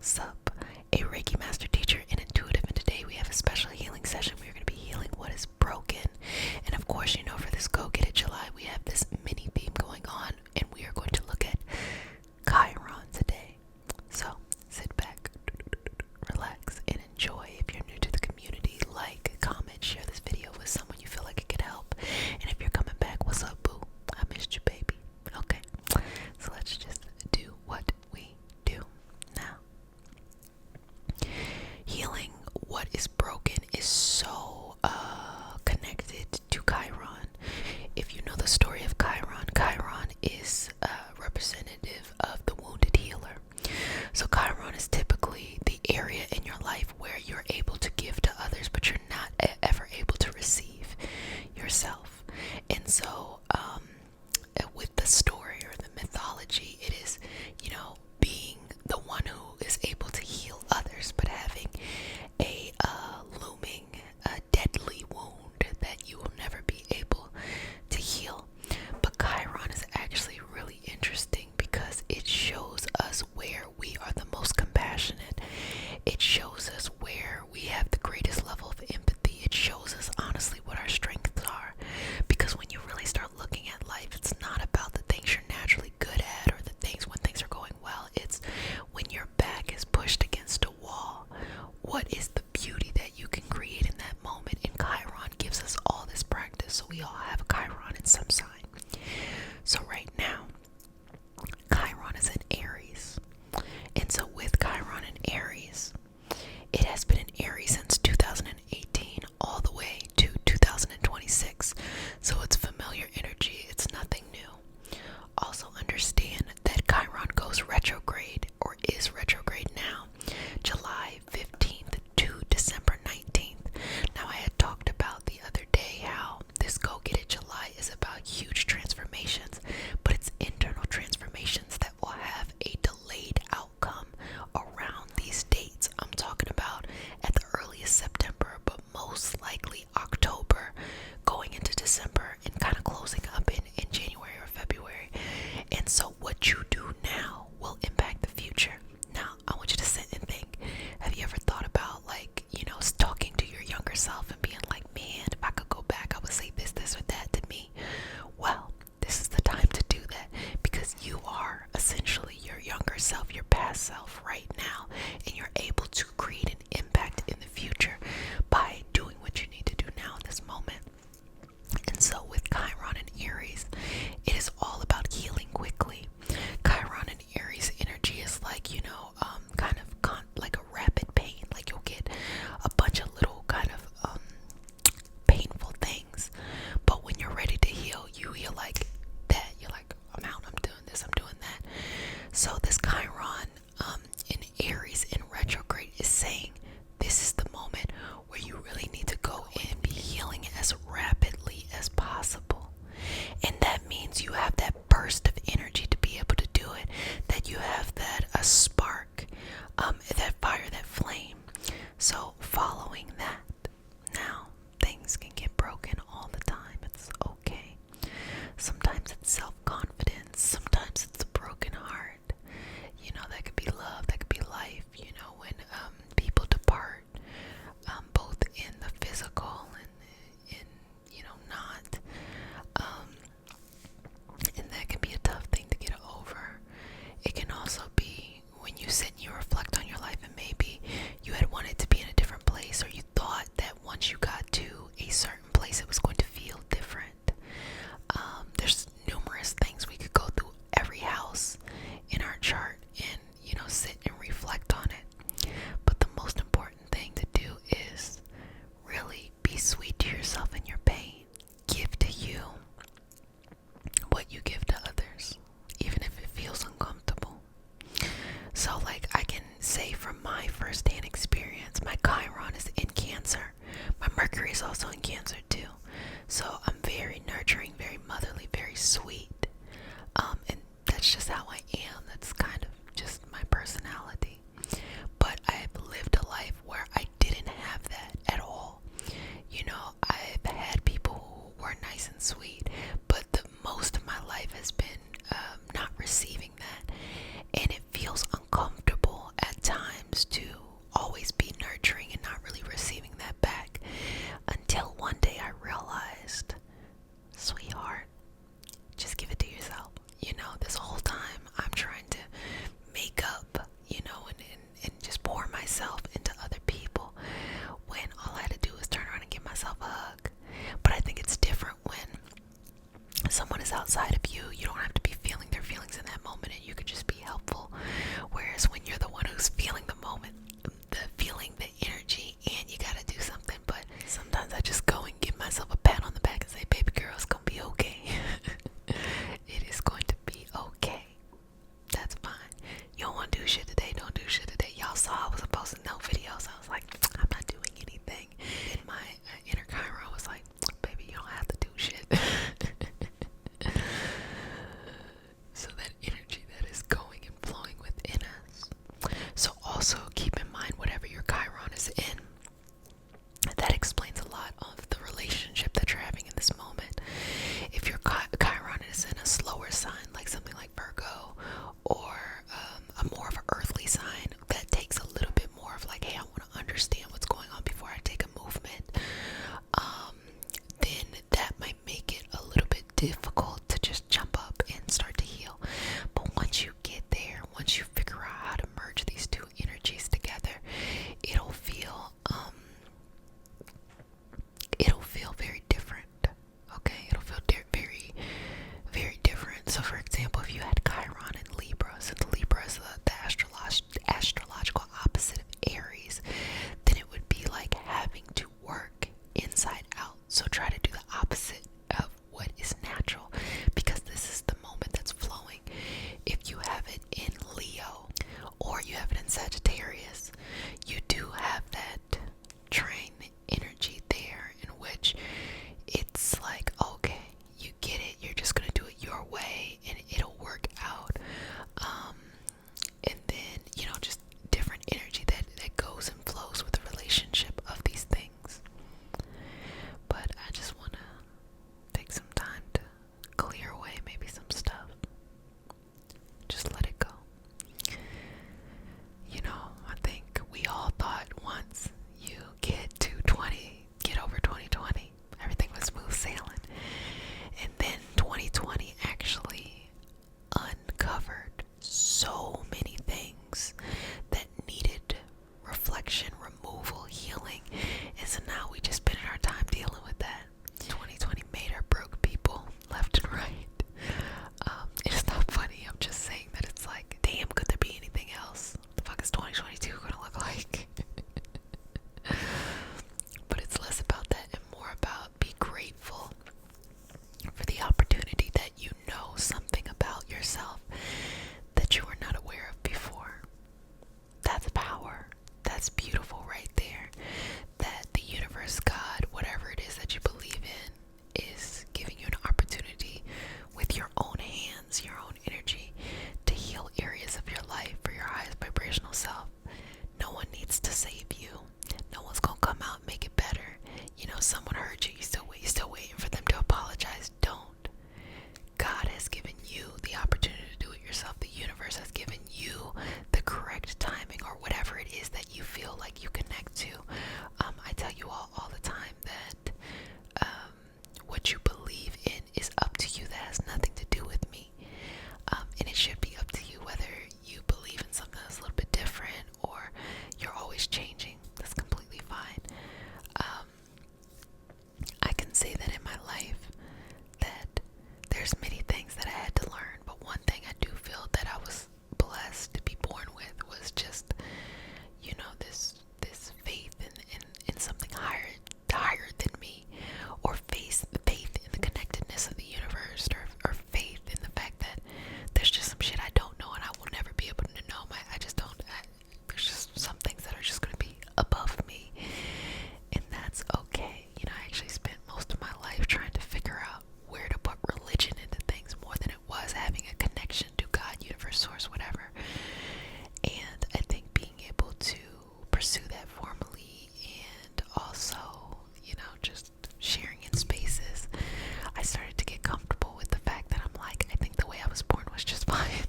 Sup, a Reiki master teacher and intuitive, and today we have a special healing session. We're going to be healing what is broken. And of course, you know, for this Go Get It July, we have this mini theme going on, and we are going to look at Chiron today. So sit back, relax, and enjoy. If you're new to the community, like, comment, share this video with someone you feel like it could help. And if you're coming back, what's up, boo? I missed you, baby. Okay, so let's just do what we do now. Healing what is broken is so connected to Chiron. If you know the story of Chiron, Chiron is representative of the wounded healer. So Chiron is typically the area in your life where you're able to give to others, but you're not ever able to receive yourself. And so with the story or the mythology, it is, you know, being the one who is able to heal others, but having a looming, deadly wound that you will never be able to heal. But Chiron is actually really interesting because it shows us where we are the most compassionate. It shows us where we have the greatest level of empathy. It shows us honestly what our strengths are. Because when you really start looking at life, it's not about the things you're naturally good at or the things when things are going well. It's when your back is pushed against a wall. What is the beauty that you can create in that moment? And Chiron gives us all this practice. So we all have a Chiron in some sign. So right now, Chiron is in Aries. And so with Chiron in Aries, it has been in Aries since 2018 all the way to 2026. So it's familiar energy. It's nothing new. Also understand that Chiron goes retrograde, or is retrograde now, July 15th to December 19th. Now, I had talked about the other day how this Go Get It July is about huge transformations, but it's internal transformations that will have a delayed outcome around these dates. I'm talking about at the earliest September, but most likely October, going into December, and kind of closing up in January or February. And so what you do now will impact the future. Now, I want you to sit and think, have you ever thought about, like, you know, talking to your younger self and being like, man, if I could go back, I would say this or that to me? Well, this is the time to do that, because you are essentially your younger self, your past self right now, and you're able to create an impact in the future by doing what you need to do now in this moment. And so with Chiron and Aries, it is all about healing quickly. Chiron and Aries energy is like, you know, like a rapid pain. Like you'll get a bunch of little kind of painful things, but when you're ready to heal, you heal like that. You're like, I'm out, I'm doing this, I'm doing that. So this Chiron in Aries in retrograde is saying this is the moment where you really need to go in and be healing as rapidly as possible. And that means you have that burst of energy to be able to do it, that you have that a spark, that fire, that flame. So following that, now things can get broken all the time. It's okay. Sometimes it's self-confidence, sometimes it's a broken heart. You know, that could be love, that could be life. You know, when people depart, both in the physical and in, you know, not. And that can be a tough thing to get over. It can also be when you sit and you reflect on your life, and maybe you had wanted to be in a different place, or you thought that once you got to a certain place it was going to feel different. There's numerous things we could go through every house in our chart and, you know, sit and reflect on it. But the most important thing to do is really be sweet to yourself in your pain. Give to you what you give to others, even if it feels uncomfortable. So, like, I can say from my first-hand experience, my Chiron is in Cancer. My Mercury is also in Cancer too. So I'm very nurturing, very motherly, very sweet. And that's just how I am. That's kind of just my personality. But I've lived a life where I didn't have that at all. You know, I've had people who were nice and sweet, but the most of my life has been not receiving that. And it feels uncomfortable at times have it in Sagittarius, you do have that train energy there, in which it's like, okay, you get it, you're just gonna do it your way and it'll work out. And then, just different energy that goes and flows with the relationship of these things. But I just want to take some time to clear away maybe some stuff. Just let it go. I think we all thought once you get over 2020, everything was smooth sailing. And then 2020 actually uncovered so many things that needed reflection, removal, healing. And so now we just spending our time dealing with that. 2020 made or broke people left and right. It's not funny, I'm just saying that it's like, damn, could there be anything else? What the fuck is 2022 gonna look like? But it's less about that and more about be grateful for the opportunity that you know something about yourself that you were not aware of before. That's power. That's beautiful right there. That the universe, God, whatever it is that you believe in, is giving you an opportunity with your own hands, your own energy, to heal areas of your life for your highest vibrational self. No one needs to save you. No one's gonna come out and make it better. Someone hurt you, you're still waiting for them to apologize. Don't. God has given you the opportunity to do it yourself. The universe has given you the correct timing, or whatever it is that you feel like you connect to. I tell you all the time that what you believe in is up to you. That has nothing to do with me. And it should be up to you whether you believe in something that's a little bit different or you're always changing. That's completely fine. I can say that in my life that there's many things that I had to learn, but one thing I do feel that I was blessed to be born with was just, this faith in something higher than me, or faith in the connectedness of the universe, or faith in the fact that there's just some shit I don't know and I will never be able to know. There's just some things that are just going to be above me, and that's okay. I actually spent most of my life trying to figure out where to put religion into things more than it was having a connection to God, universe, source, whatever. And I think being able to pursue that formally, and also, just sharing in spaces, I started to get comfortable with the fact that I'm like, I think the way I was born was just fine.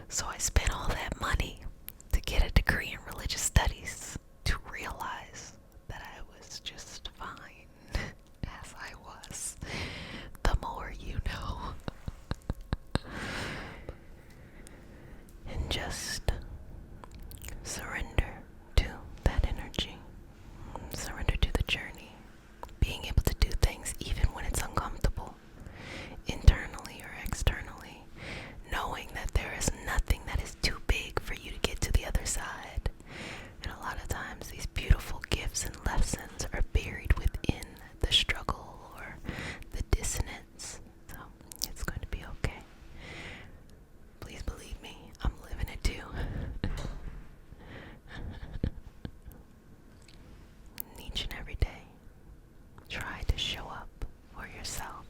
So I spent all that money to get a degree in religious studies to realize that I was just fine as I was. The more you know. And just surrender to that energy. Surrender to the journey. Being able to do things even when it's uncomfortable, internally or externally. Knowing that there is nothing that is too big for you to get to the other side. And a lot of times these beautiful gifts and lessons are buried within the struggle or the dissonance. So it's going to be okay. Please believe me, I'm living it too. Each and every day, try to show up for yourself.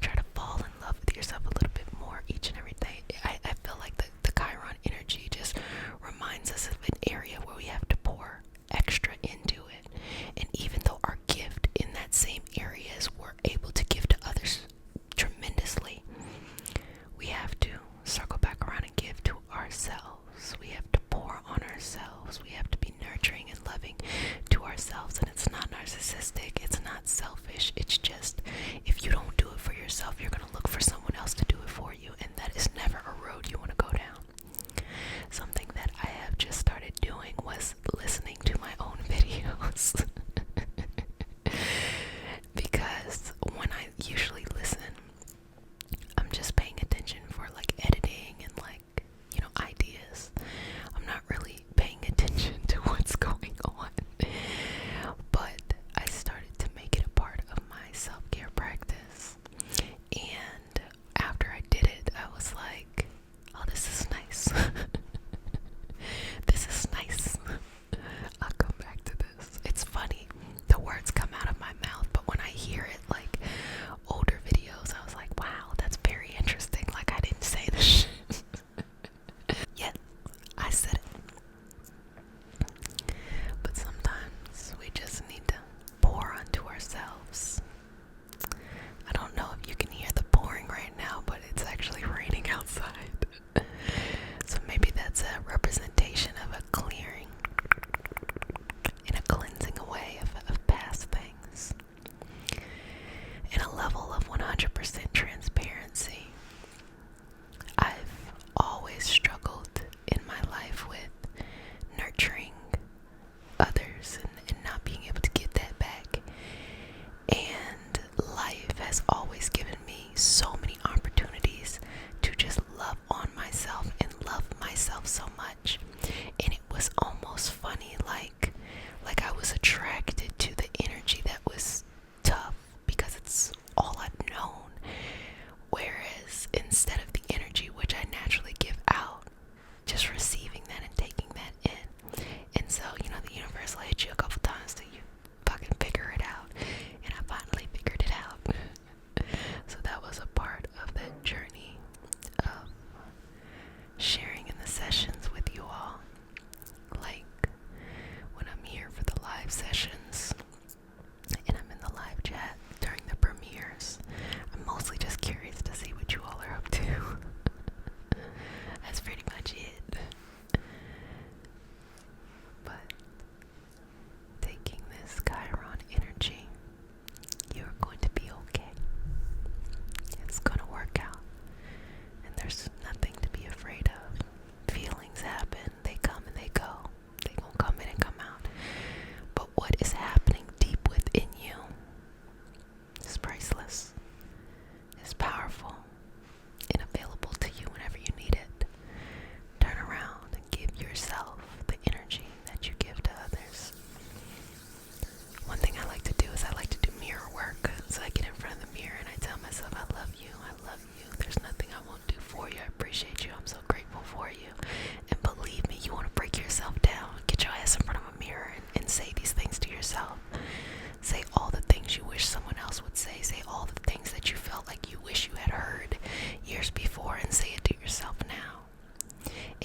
Try to fall in love with yourself a little bit more each and every day. I feel like the Chiron energy just reminds us of an area where we have to pour extra into it. And even though our gift in that same area is we're able to give to others tremendously, we have to circle back around and give to ourselves. We have to pour on ourselves. We have to be nurturing and loving to ourselves. And it's not narcissistic. It's not selfish. It's just, if you don't do it for yourself, you're going to look for someone else to do it for you. And that is never a road you want to go down. Something that I have just started doing was listening to my own videos. Because when I usually listen, I'm just paying attention for like editing and like, ideas. I'm not really paying attention to what's going on. But I started to make it a part of my self-care practice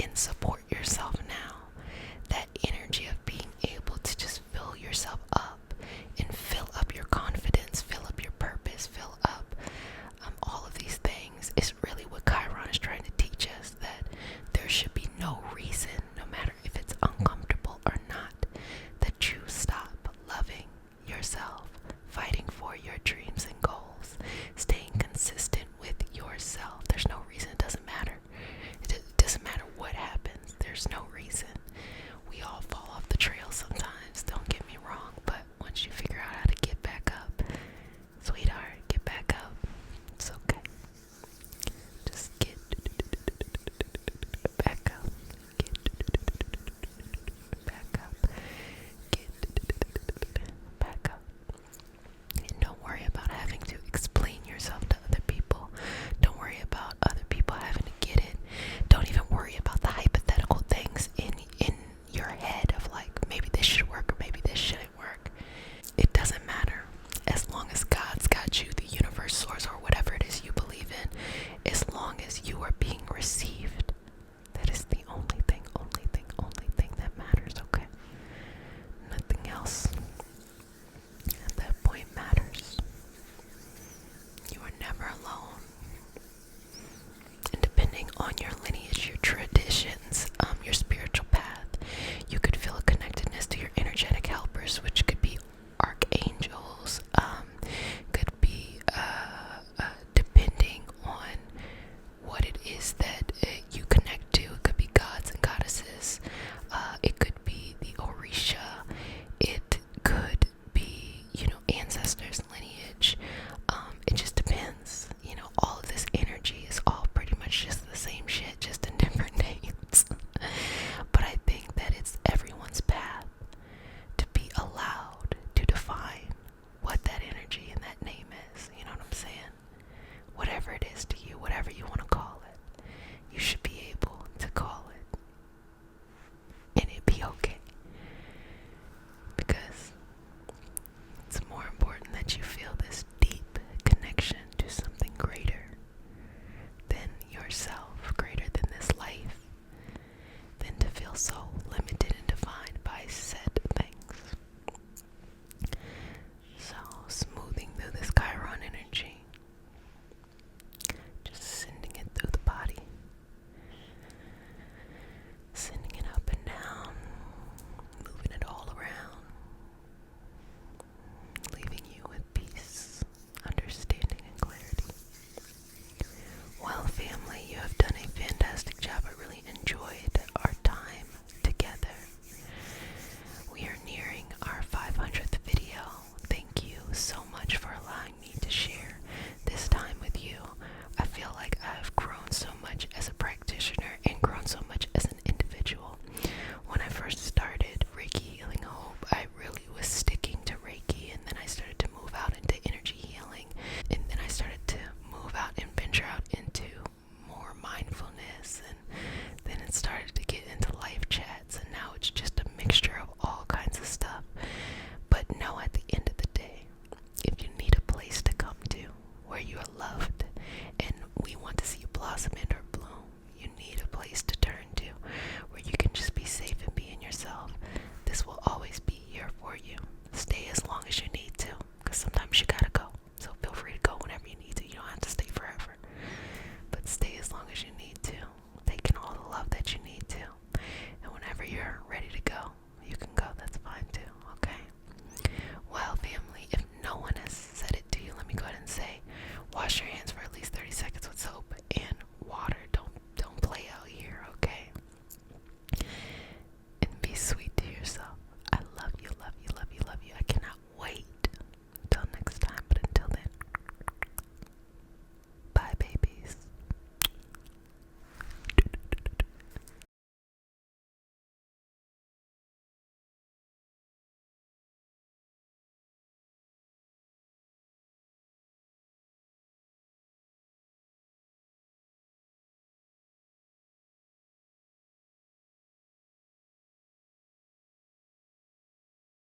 and support yourself now. That energy of being able to just fill yourself up and fill up your confidence, fill up your purpose, fill up all of these things is really what Chiron is trying to teach us, that there should be no reason